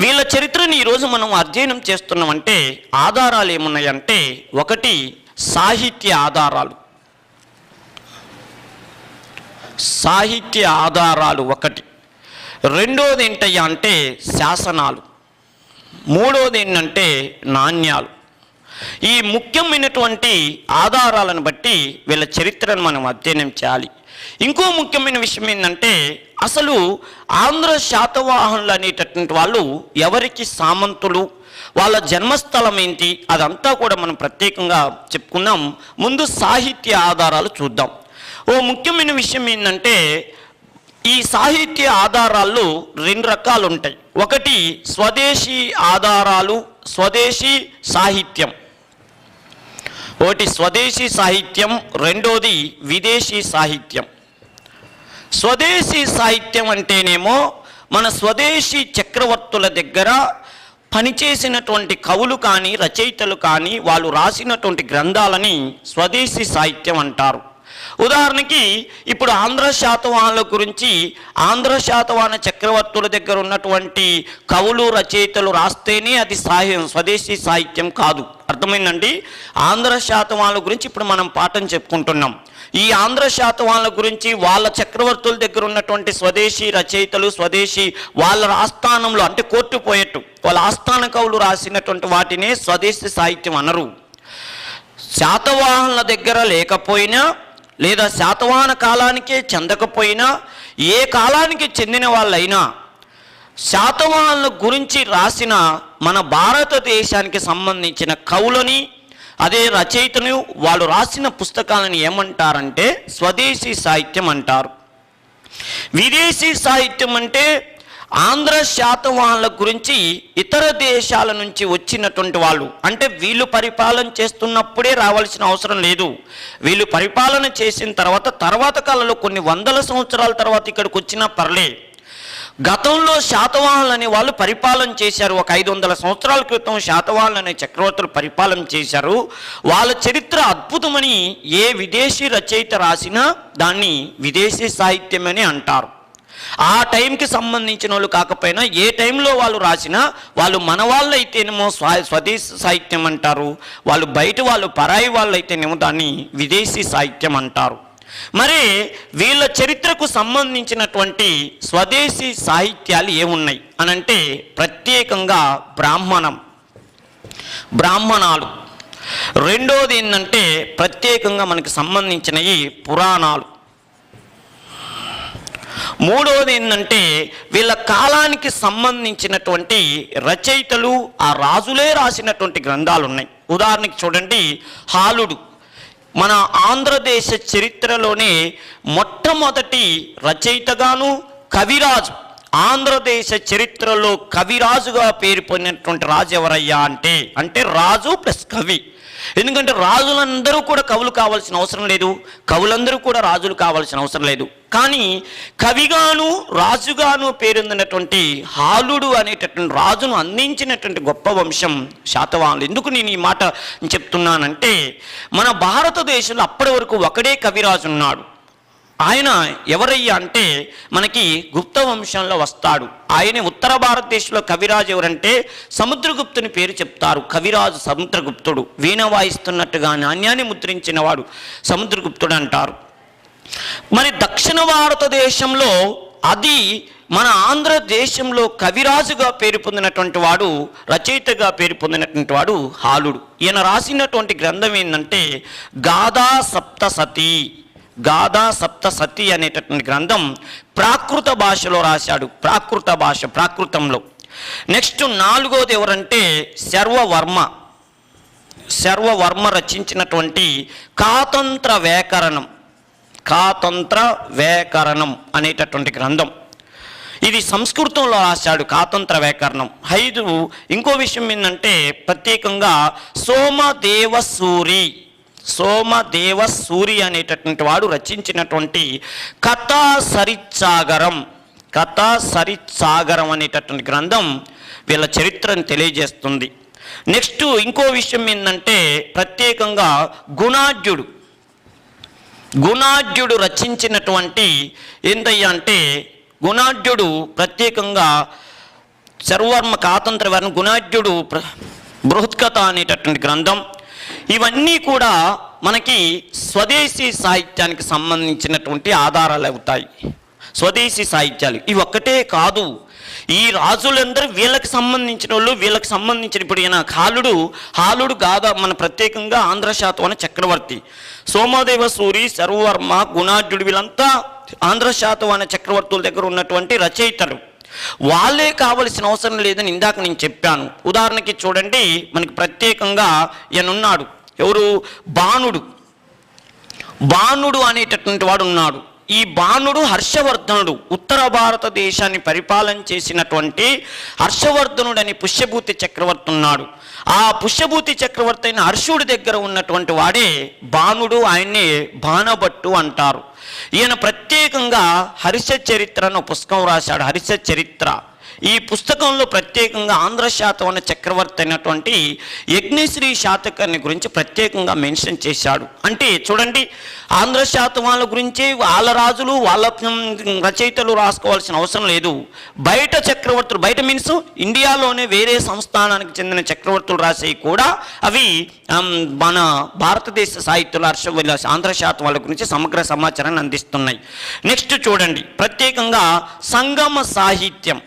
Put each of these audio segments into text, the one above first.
వీళ్ళ చరిత్రని ఈరోజు మనం అధ్యయనం చేస్తున్నామంటే ఆధారాలు ఏమున్నాయంటే, ఒకటి సాహిత్య ఆధారాలు, సాహిత్య ఆధారాలు ఒకటి. రెండోది ఏంటయ్యా అంటే శాసనాలు. మూడోది ఏంటంటే నాణ్యాలు. ఈ ముఖ్యమైనటువంటి ఆధారాలను బట్టి వీళ్ళ చరిత్రను మనం అధ్యయనం చేయాలి. ఇంకో ముఖ్యమైన విషయం ఏంటంటే, అసలు ఆంధ్ర శాతవాహనులు అనేటటువంటి వాళ్ళు ఎవరికి సామంతులు, వాళ్ళ జన్మస్థలం ఏంటి, అదంతా కూడా మనం ప్రత్యేకంగా చెప్పుకుందాం. ముందు సాహిత్య ఆధారాలు చూద్దాం. ఓ ముఖ్యమైన విషయం ఏంటంటే, ఈ సాహిత్య ఆధారాల్లో రెండు రకాలు ఉంటాయి. ఒకటి స్వదేశీ ఆధారాలు, స్వదేశీ సాహిత్యం. ఒకటి స్వదేశీ సాహిత్యం, రెండోది విదేశీ సాహిత్యం. స్వదేశీ సాహిత్యం అంటేనేమో మన స్వదేశీ చక్రవర్తుల దగ్గర పనిచేసినటువంటి కవులు కానీ రచయితలు కానీ వాళ్ళు రాసినటువంటి గ్రంథాలని స్వదేశీ సాహిత్యం అంటారు. ఉదాహరణకి ఇప్పుడు ఆంధ్ర శాతవాహనుల గురించి ఆంధ్ర శాతవాహన చక్రవర్తుల దగ్గర ఉన్నటువంటి కవులు రచయితలు రాస్తేనే అది స్వదేశీ సాహిత్యం కాదు. అర్థమైందండి? ఆంధ్ర శాతవాహనుల గురించి ఇప్పుడు మనం పాఠం చెప్పుకుంటున్నాం. ఈ ఆంధ్ర శాతవాహనుల గురించి వాళ్ళ చక్రవర్తుల దగ్గర ఉన్నటువంటి స్వదేశీ రచయితలు, స్వదేశీ వాళ్ళ ఆస్థానంలో అంటే కోర్టు పోయేట్టు వాళ్ళ ఆస్థాన కవులు రాసినటువంటి వాటినే స్వదేశీ సాహిత్యం అనరు. శాతవాహనుల దగ్గర లేకపోయినా లేదా శాతవాహన కాలానికే చెందకపోయినా, ఏ కాలానికి చెందిన వాళ్ళైనా శాతవాహనుల గురించి రాసిన మన భారతదేశానికి సంబంధించిన కవులని, అదే రచయితను వాళ్ళు రాసిన పుస్తకాలను ఏమంటారంటే స్వదేశీ సాహిత్యం అంటారు. విదేశీ సాహిత్యం అంటే ఆంధ్ర శాతవాహనుల గురించి ఇతర దేశాల నుంచి వచ్చినటువంటి వాళ్ళు, అంటే వీళ్ళు పరిపాలన చేస్తున్నప్పుడే రావాల్సిన అవసరం లేదు. వీళ్ళు పరిపాలన చేసిన తర్వాత కాలంలో కొన్ని వందల సంవత్సరాల తర్వాత ఇక్కడికి వచ్చినా పర్లే. గతంలో శాతవాహనులు అనే వాళ్ళు పరిపాలన చేశారు. ఒక 500 సంవత్సరాల క్రితం శాతవాహనులు అనే చక్రవర్తులు పరిపాలన చేశారు. వాళ్ళ చరిత్ర అద్భుతమని ఏ విదేశీ రచయిత రాసినా దాన్ని విదేశీ సాహిత్యం అని అంటారు. ఆ టైంకి సంబంధించిన వాళ్ళు కాకపోయినా ఏ టైంలో వాళ్ళు రాసినా వాళ్ళు మన వాళ్ళు అయితేనేమో స్వదేశీ సాహిత్యం అంటారు, వాళ్ళు బయట వాళ్ళు పరాయి వాళ్ళు అయితేనేమో దాన్ని విదేశీ సాహిత్యం అంటారు. మరి వీళ్ళ చరిత్రకు సంబంధించినటువంటి స్వదేశీ సాహిత్యాలు ఏమున్నాయి అనంటే ప్రత్యేకంగా బ్రాహ్మణాలు. రెండోది ఏంటంటే ప్రత్యేకంగా మనకి సంబంధించినవి పురాణాలు. మూడోది ఏంటంటే వీళ్ళ కాలానికి సంబంధించినటువంటి రచయితలు, ఆ రాజులే రాసినటువంటి గ్రంథాలు ఉన్నాయి. ఉదాహరణకి చూడండి, హాలుడు మన ఆంధ్రదేశ చరిత్రలోనే మొట్టమొదటి రచయితగాను కవిరాజు. ఆంధ్రదేశ చరిత్రలో కవిరాజుగా పేరు పొందినటువంటి రాజు ఎవరయ్యా అంటే రాజు ప్లస్ కవి. ఎందుకంటే రాజులందరూ కూడా కవులు కావాల్సిన అవసరం లేదు, కవులందరూ కూడా రాజులు కావాల్సిన అవసరం లేదు. కానీ కవిగాను రాజుగాను పేరొందినటువంటి హాలుడు అనేటటువంటి రాజును అందించినటువంటి గొప్ప వంశం శాతవాహనులు. ఎందుకు నేను ఈ మాట చెప్తున్నానంటే, మన భారతదేశంలో అప్పటి వరకు ఒకడే కవిరాజు ఉన్నాడు. ఆయన ఎవరయ్యా అంటే మనకి గుప్త వంశంలో వస్తాడు. ఆయనే ఉత్తర భారతదేశంలో కవిరాజు ఎవరంటే సముద్రగుప్తుని పేరు చెప్తారు. కవిరాజు సముద్రగుప్తుడు, వీణ వాయిస్తున్నట్టుగా నాణ్యాన్ని ముద్రించిన వాడు సముద్రగుప్తుడు అంటారు. మరి దక్షిణ భారతదేశంలో అది మన ఆంధ్రదేశంలో కవిరాజుగా పేరు పొందినటువంటి వాడు, రచయితగా పేరు పొందినటువంటి వాడు హాలుడు. ఈయన రాసినటువంటి గ్రంథం ఏంటంటే గాథా సప్తసతి అనేటటువంటి గ్రంథం ప్రాకృత భాషలో రాశాడు. ప్రాకృతంలో. నెక్స్ట్ నాలుగోది ఎవరంటే శర్వవర్మ రచించినటువంటి కాతంత్ర వ్యాకరణం అనేటటువంటి గ్రంథం. ఇది సంస్కృతంలో రాశాడు, కాతంత్ర వ్యాకరణం. 5 ఇంకో విషయం ఏంటంటే ప్రత్యేకంగా సోమదేవసూరి అనేటటువంటి వాడు రచించినటువంటి కథా సరిత్సాగరం అనేటటువంటి గ్రంథం వీళ్ళ చరిత్రను తెలియజేస్తుంది. నెక్స్ట్ ఇంకో విషయం ఏంటంటే ప్రత్యేకంగా గుణాఢ్యుడు రచించినటువంటి ఏంటయ్యా అంటే గుణాఢ్యుడు ప్రత్యేకంగా శర్వర్మ కాతంత్ర వర్ణ గుణాఢ్యుడు బృహత్కథ అనేటటువంటి గ్రంథం, ఇవన్నీ కూడా మనకి స్వదేశీ సాహిత్యానికి సంబంధించినటువంటి ఆధారాలు అవుతాయి. స్వదేశీ సాహిత్యాలు ఇవి ఒక్కటే కాదు, ఈ రాజులందరూ వీళ్ళకి సంబంధించిన వాళ్ళు, వీళ్ళకి సంబంధించిన ఇప్పుడు ఈయన హాలుడు గాథ మన ప్రత్యేకంగా ఆంధ్ర శాతవాహన చక్రవర్తి, సోమదేవ సూరి, శర్వర్మ, గుణాఢ్యుడు వీళ్ళంతా ఆంధ్ర శాతవాహన చక్రవర్తుల దగ్గర ఉన్నటువంటి రచయితలు. వాళ్ళే కావలసిన అవసరం లేదని ఇందాక నేను చెప్పాను. ఉదాహరణకి చూడండి, మనకి ప్రత్యేకంగా ఈయనున్నాడు, ఎవరు, బాణుడు అనేటటువంటి వాడు ఉన్నాడు. ఈ బాణుడు హర్షవర్ధనుడు, ఉత్తర భారతదేశాన్ని పరిపాలన చేసినటువంటి హర్షవర్ధనుడు అని పుష్యభూతి చక్రవర్తి ఉన్నాడు. ఆ పుష్యభూతి చక్రవర్తి అయిన హర్షుడి దగ్గర ఉన్నటువంటి వాడే బాణుడు, ఆయన్నే బాణభట్టు అంటారు. ఈయన ప్రత్యేకంగా హర్ష చరిత్ర అని పుస్తకం రాశాడు, హర్ష చరిత్ర. ఈ పుస్తకంలో ప్రత్యేకంగా ఆంధ్ర శాతవాహన చక్రవర్తి అయినటువంటి యజ్ఞశ్రీ శాతకర్ణి గురించి ప్రత్యేకంగా మెన్షన్ చేశాడు. అంటే చూడండి, ఆంధ్ర శాతవాహనుల గురించి వాళ్ళ రాజులు వాళ్ళ రచయితలు రాసుకోవాల్సిన అవసరం లేదు. బయట చక్రవర్తులు, బయట మీన్స్ ఇండియాలోనే వేరే సంస్థానానికి చెందిన చక్రవర్తులు రాసేవి కూడా అవి మన భారతదేశ సాహిత్యంలో ఆంధ్ర శాతవాహనుల గురించి సమగ్ర సమాచారాన్ని అందిస్తున్నాయి. నెక్స్ట్ చూడండి, ప్రత్యేకంగా సంగమ సాహిత్యం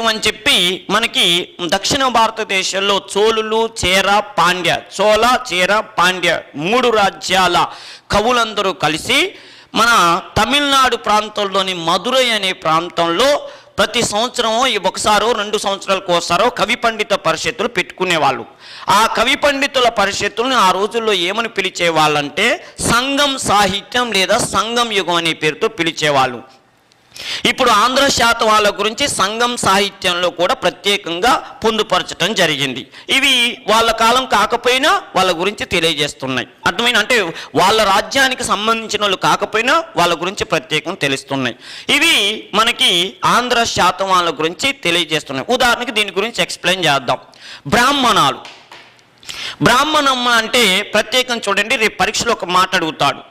అని చెప్పి మనకి దక్షిణ భారతదేశంలో చోళులు, చేర, పాండ్య 3 రాజ్యాల కవులందరూ కలిసి మన తమిళనాడు ప్రాంతంలోని మధురై అనే ప్రాంతంలో ప్రతి సంవత్సరమో ఒకసారో 2 సంవత్సరాలకు ఒకసారో కవి పండిత పరిషత్తులు పెట్టుకునేవాళ్ళు. ఆ కవి పండితుల పరిషత్తులను ఆ రోజుల్లో ఏమని పిలిచేవాళ్ళంటే సంగం సాహిత్యం లేదా సంగం యుగం అనే పేరుతో పిలిచేవాళ్ళు. ఇప్పుడు ఆంధ్ర శాతవాహనుల గురించి సంగం సాహిత్యంలో కూడా ప్రత్యేకంగా పొందుపరచడం జరిగింది. ఇవి వాళ్ళ కాలం కాకపోయినా వాళ్ళ గురించి తెలియజేస్తున్నాయి. అర్థమైన అంటే వాళ్ళ రాజ్యానికి సంబంధించిన వాళ్ళు కాకపోయినా వాళ్ళ గురించి ప్రత్యేకంగా తెలుస్తున్నాయి. ఇవి మనకి ఆంధ్ర శాతవాహనుల గురించి తెలియజేస్తున్నాయి. ఉదాహరణకి దీని గురించి ఎక్స్ప్లెయిన్ చేద్దాం. బ్రాహ్మణం అంటే ప్రత్యేకంగా చూడండి, రేపు పరీక్షలో ఒక మాట అడుగుతాడు.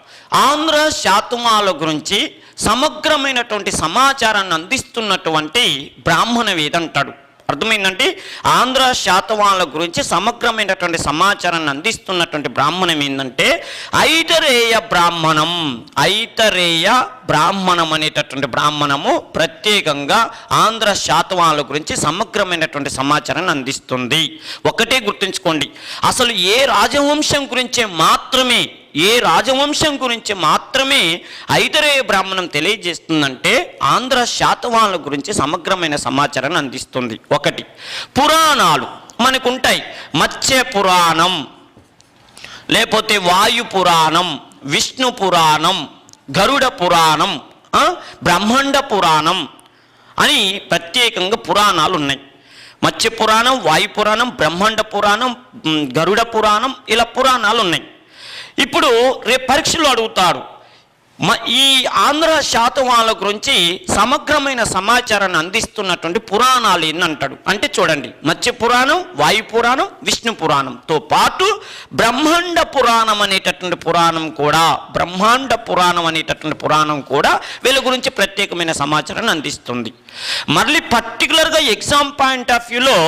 ఆంధ్ర శాతవాహనుల గురించి సమగ్రమైనటువంటి సమాచారాన్ని అందిస్తున్నటువంటి బ్రాహ్మణ వేద అంటాడు. అర్థమైందంటే ఆంధ్ర శాతవాహనుల గురించి సమగ్రమైనటువంటి సమాచారాన్ని అందిస్తున్నటువంటి బ్రాహ్మణం ఏంటంటే ఐతరేయ బ్రాహ్మణం అనేటటువంటి బ్రాహ్మణము ప్రత్యేకంగా ఆంధ్ర శాతవాహనుల గురించి సమగ్రమైనటువంటి సమాచారాన్ని అందిస్తుంది. ఒకటే గుర్తుంచుకోండి, అసలు ఏ రాజవంశం గురించి మాత్రమే ఐతరేయ బ్రాహ్మణం తెలియజేస్తుందంటే ఆంధ్ర శాతవాహనుల గురించి సమగ్రమైన సమాచారాన్ని అందిస్తుంది. ఒకటి, పురాణాలు మనకుంటాయి. మత్స్య పురాణం, లేకపోతే వాయు పురాణం, విష్ణు పురాణం, గరుడ పురాణం, బ్రహ్మాండ పురాణం అని ప్రత్యేకంగా పురాణాలు ఉన్నాయి. మత్స్య పురాణం, వాయు పురాణం, బ్రహ్మాండ పురాణం, గరుడ పురాణం, ఇలా పురాణాలు ఉన్నాయి. ఇప్పుడు రేపు పరీక్షలు అడుగుతారు, ఈ ఆంధ్ర శాతవాహనుల గురించి సమగ్రమైన సమాచారాన్ని అందిస్తున్నటువంటి పురాణాలు ఏంటంటాడు. అంటే చూడండి, మత్స్య పురాణం, వాయు పురాణం, విష్ణు పురాణంతో పాటు బ్రహ్మాండ పురాణం అనేటటువంటి పురాణం కూడా వీళ్ళ గురించి ప్రత్యేకమైన సమాచారాన్ని అందిస్తుంది. మళ్ళీ పర్టికులర్గా ఎగ్జామ్ పాయింట్ ఆఫ్ వ్యూలో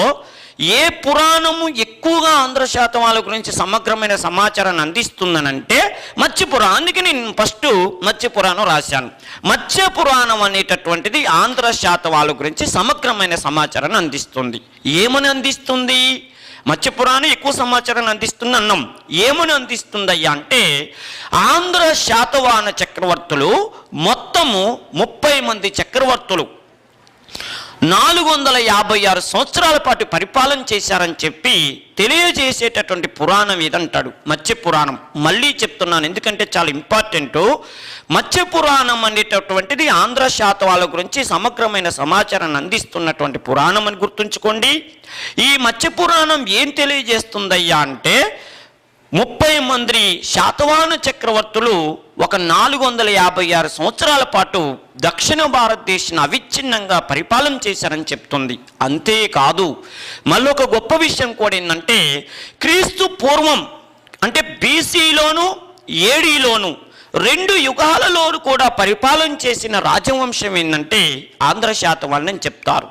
ఏ పురాణము ఎక్కువగా ఆంధ్ర శాతవాహనుల గురించి సమగ్రమైన సమాచారాన్ని అందిస్తుందనంటే మత్స్య పురాణం. అందుకే నేను ఫస్ట్ మత్స్య పురాణం రాశాను. మత్స్య పురాణం అనేటటువంటిది ఆంధ్ర శాతవాహనుల గురించి సమగ్రమైన సమాచారాన్ని అందిస్తుంది. ఏమని అందిస్తుంది? మత్స్య పురాణం ఎక్కువ సమాచారాన్ని అందిస్తుంది అన్నాం. ఏమని అందిస్తుందయ్యా అంటే ఆంధ్ర శాతవాహన చక్రవర్తులు మొత్తము 30 మంది చక్రవర్తులు 456 సంవత్సరాల పాటు పరిపాలన చేశారని చెప్పి తెలియజేసేటటువంటి పురాణం ఏదంటాడు మత్స్య పురాణం. మళ్ళీ చెప్తున్నాను ఎందుకంటే చాలా ఇంపార్టెంట్. మత్స్య పురాణం అనేటటువంటిది ఆంధ్ర శాతవాహనుల గురించి సమగ్రమైన సమాచారాన్ని అందిస్తున్నటువంటి పురాణం అని గుర్తుంచుకోండి. ఈ మత్స్య పురాణం ఏం తెలియజేస్తుందయ్యా అంటే 30 మంది శాతవాహన చక్రవర్తులు ఒక 456 సంవత్సరాల పాటు దక్షిణ భారతదేశాన్ని అవిచ్ఛిన్నంగా పరిపాలన చేశారని చెప్తుంది. అంతేకాదు మళ్ళీ ఒక గొప్ప విషయం కూడా ఏంటంటే క్రీస్తు పూర్వం అంటే బీసీలోను ఏడీలోను 2 యుగాలలో కూడా పరిపాలన చేసిన రాజవంశం ఏంటంటే ఆంధ్ర శాతవాహనులని చెప్తారు.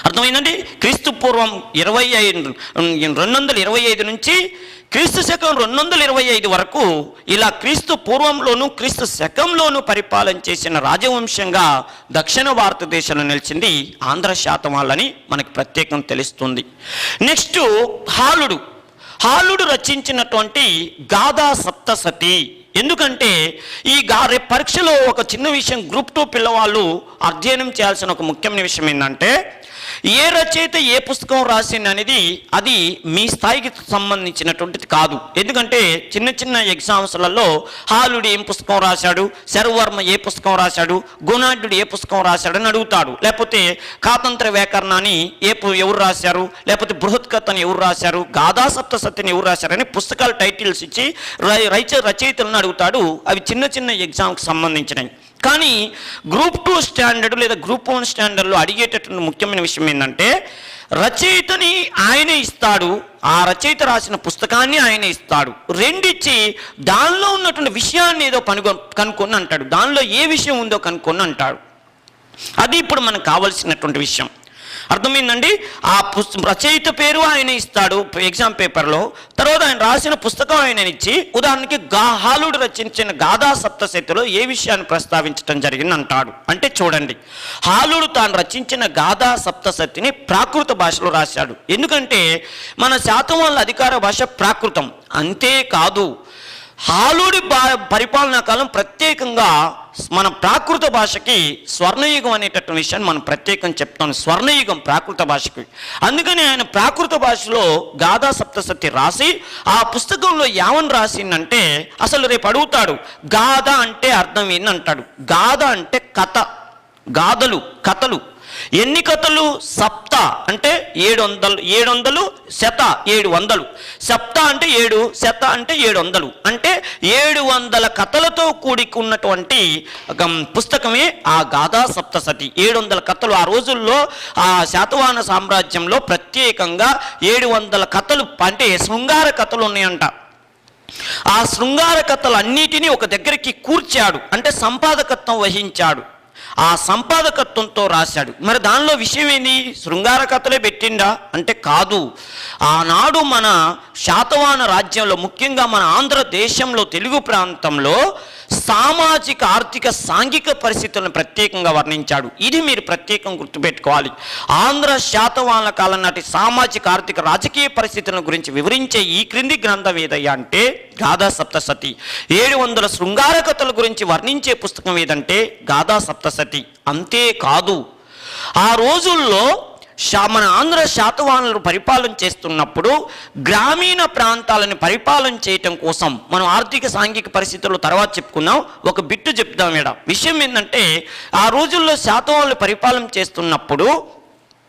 అర్థమైందండి. క్రీస్తు పూర్వం 225 నుంచి క్రీస్తు శకం 225 వరకు ఇలా క్రీస్తు పూర్వంలోను క్రీస్తు శకంలోను పరిపాలన చేసిన రాజవంశంగా దక్షిణ భారతదేశంలో నిలిచింది ఆంధ్ర శాతవాహనులని మనకి ప్రత్యేకం తెలుస్తుంది. నెక్స్ట్ హాలుడు రచించినటువంటి గాథా సప్తసతి. ఎందుకంటే రేపు పరీక్షలో ఒక చిన్న విషయం, గ్రూప్ 2 పిల్లవాళ్ళు అధ్యయనం చేయాల్సిన ఒక ముఖ్యమైన విషయం ఏంటంటే ఏ రచయిత ఏ పుస్తకం రాసింది అనేది అది మీ స్థాయికి సంబంధించినటువంటిది కాదు. ఎందుకంటే చిన్న చిన్న ఎగ్జామ్స్లలో హాలుడు ఏం పుస్తకం రాశాడు, శరవర్మ ఏ పుస్తకం రాశాడు, గుణాఢ్యుడు ఏ పుస్తకం రాశాడు అని అడుగుతాడు. లేకపోతే కాతంత్ర వ్యాకరణాన్ని ఎవరు రాశారు, లేకపోతే బృహత్కథని ఎవరు రాశారు, గాథా సప్తసతిని ఎవరు రాశారని పుస్తకాలు టైటిల్స్ ఇచ్చి రచయితలను అడుగుతాడు. అవి చిన్న చిన్న ఎగ్జామ్కి సంబంధించినవి. కానీ గ్రూప్ 2 స్టాండర్డ్ లేదా గ్రూప్ 1 స్టాండర్డ్లో అడిగేటటువంటి ముఖ్యమైన విషయం ఏంటంటే రచయితని ఆయనే ఇస్తాడు, ఆ రచయిత రాసిన పుస్తకాన్ని ఆయనే ఇస్తాడు. రెండిచ్చి దానిలో ఉన్నటువంటి విషయాన్ని ఏదో కనుక్కొని అంటాడు, దానిలో ఏ విషయం ఉందో కనుక్కొని అంటాడు. అది ఇప్పుడు మనకు కావలసినటువంటి విషయం. అర్థమైందండి. ఆ రచయిత పేరు ఆయన ఇస్తాడు ఎగ్జామ్ పేపర్లో, తర్వాత ఆయన రాసిన పుస్తకం ఆయన ఇచ్చి ఉదాహరణకి హాలుడు రచించిన గాథా సప్తశతిలో ఏ విషయాన్ని ప్రస్తావించడం జరిగింది అంటాడు. అంటే చూడండి, హాలుడు తాను రచించిన గాథా సప్తశతిని ప్రాకృత భాషలో రాశాడు. ఎందుకంటే మన శాతవాహనుల అధికార భాష ప్రాకృతం. అంతేకాదు హాలుడి పరిపాలనా కాలం ప్రత్యేకంగా మన ప్రాకృత భాషకి స్వర్ణయుగం అనేటటువంటి విషయాన్ని మనం ప్రత్యేకంగా చెప్తాం. స్వర్ణయుగం ప్రాకృత భాషకి. అందుకని ఆయన ప్రాకృత భాషలో గాథా సప్తశతి రాసి ఆ పుస్తకంలో ఏమని రాసిందంటే, అసలు రేపు అడుగుతాడు గాథ అంటే అర్థం ఏంటంటాడు. గాథ అంటే కథ, గాథలు, కథలు. ఎన్ని కథలు? సప్త అంటే 700, శత 700. సప్త అంటే 7, శత అంటే 700. అంటే 700 కథలతో కూడుకున్నటువంటి పుస్తకమే ఆ గాథా సప్తసతి. 700 కథలు. ఆ రోజుల్లో ఆ శాతవాహన సామ్రాజ్యంలో ప్రత్యేకంగా 700 కథలు అంటే శృంగార కథలు ఉన్నాయంట. ఆ శృంగార కథలు అన్నిటినీ ఒక దగ్గరికి కూర్చాడు, అంటే సంపాదకత్వం వహించాడు. ఆ సంపాదకత్వంతో రాశాడు. మరి దానిలో విషయం ఏంది? శృంగార కథలే పెట్టిండా అంటే కాదు. ఆనాడు మన శాతవాహన రాజ్యంలో, ముఖ్యంగా మన ఆంధ్రదేశంలో తెలుగు ప్రాంతంలో సామాజిక ఆర్థిక సాంఘిక పరిస్థితులను ప్రత్యేకంగా వర్ణించాడు. ఇది మీరు ప్రత్యేకంగా గుర్తుపెట్టుకోవాలి. ఆంధ్ర శాతవాహనుల కాలం నాటి సామాజిక ఆర్థిక రాజకీయ పరిస్థితులను గురించి వివరించే ఈ క్రింది గ్రంథం ఏదయ్యా అంటే గాథా సప్తసతి. 700 శృంగార కథల గురించి వర్ణించే పుస్తకం ఏదంటే గాథా సప్తసతి. అంతేకాదు ఆ రోజుల్లో మన ఆంధ్ర శాతవాహనులు పరిపాలన చేస్తున్నప్పుడు గ్రామీణ ప్రాంతాలను పరిపాలన చేయటం కోసం, మనం ఆర్థిక సాంఘిక పరిస్థితుల్లో తర్వాత చెప్పుకుందాం, ఒక బిట్టు చెప్దాం. విషయం ఏంటంటే ఆ రోజుల్లో శాతవాహనులు పరిపాలన చేస్తున్నప్పుడు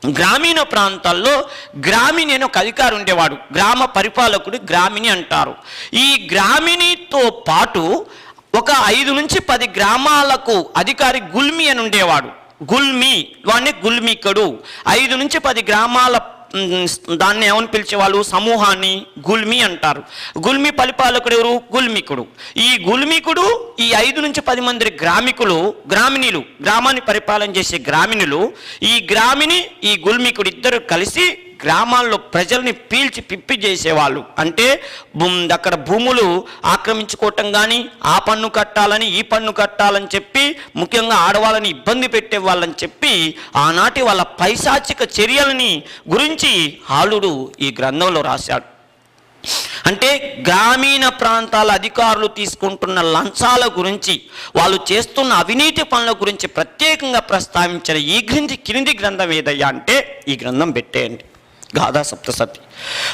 గ్రామీణ ప్రాంతాల్లో గ్రామిణి అని ఒక అధికారి ఉండేవాడు. గ్రామ పరిపాలకుడు గ్రామిణి అంటారు. ఈ గ్రామిణితో పాటు ఒక 5 నుంచి 10 గ్రామాలకు అధికారి గుల్మి అని ఉండేవాడు. వాడిని గుల్మికడు. 5 నుంచి 10 గ్రామాల దాన్ని ఏమని పిలిచేవాళ్ళు? సమూహాన్ని గుల్మి అంటారు. గుల్మి పరిపాలకుడు ఎవరు? గుల్మికుడు. ఈ గుల్మికుడు ఈ 5 నుంచి 10 మంది గ్రామిణీలు, గ్రామాన్ని పరిపాలన చేసే గ్రామిణులు, ఈ గ్రామిణి ఈ గుల్మికుడు ఇద్దరు కలిసి గ్రామాల్లో ప్రజల్ని పీల్చి పిప్పి చేసేవాళ్ళు. అంటే అక్కడ భూములు ఆక్రమించుకోవటం కానీ, ఆ పన్ను కట్టాలని ఈ పన్ను కట్టాలని చెప్పి, ముఖ్యంగా ఆడవాళ్ళని ఇబ్బంది పెట్టే వాళ్ళని చెప్పి ఆనాటి వాళ్ళ పైశాచిక చర్యలని గురించి హాలుడు ఈ గ్రంథంలో రాశాడు. అంటే గ్రామీణ ప్రాంతాల అధికారులు తీసుకుంటున్న లంచాల గురించి, వాళ్ళు చేస్తున్న అవినీతి పనుల గురించి ప్రత్యేకంగా ప్రస్తావించిన ఈ క్రింది గ్రంథం ఏదయ్యా అంటే ఈ గ్రంథం పెట్టేయండి, గాథా సప్తసతి.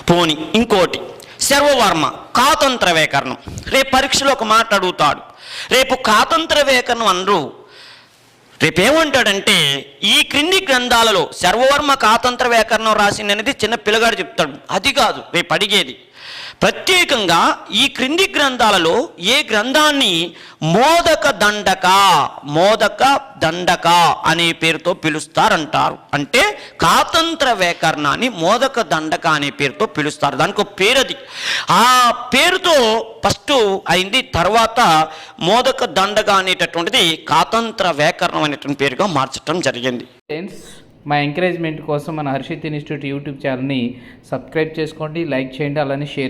పోని ఇంకోటి శర్వవర్మ కాతంత్ర వ్యాకరణం. రేపు పరీక్షలో ఒక మాట అడుగుతాడు. రేపు కాతంత్ర వ్యాకరణం అనరు, రేపేమంటాడంటే ఈ క్రింది గ్రంథాలలో శర్వవర్మ కాతంత్ర వ్యాకరణం రాసింది అనేది చిన్న పిల్లగాడు చెప్తాడు. అది కాదు రేపు అడిగేది. ప్రత్యేకంగా ఈ క్రింది గ్రంథాలలో ఏ గ్రంథాన్ని మోదక దండక అనే పేరుతో పిలుస్తారంటారు అంటే కాతంత్ర వ్యాకరణాన్ని మోదక దండక అనే పేరుతో పిలుస్తారు. దానికి ఒక పేరు, అది ఆ పేరుతో ఫస్ట్ అయింది, తర్వాత మోదక దండక అనేటటువంటిది కాతంత్ర వ్యాకరణం అనేటువంటి పేరుగా మార్చడం జరిగింది. మా ఎంకరేజ్మెంట్ కోసం మన హర్షిత్ ఇన్స్టిట్యూట్ యూట్యూబ్ ఛానల్ని సబ్స్క్రైబ్ చేసుకోండి, లైక్ చేయండి, అలానే షేర్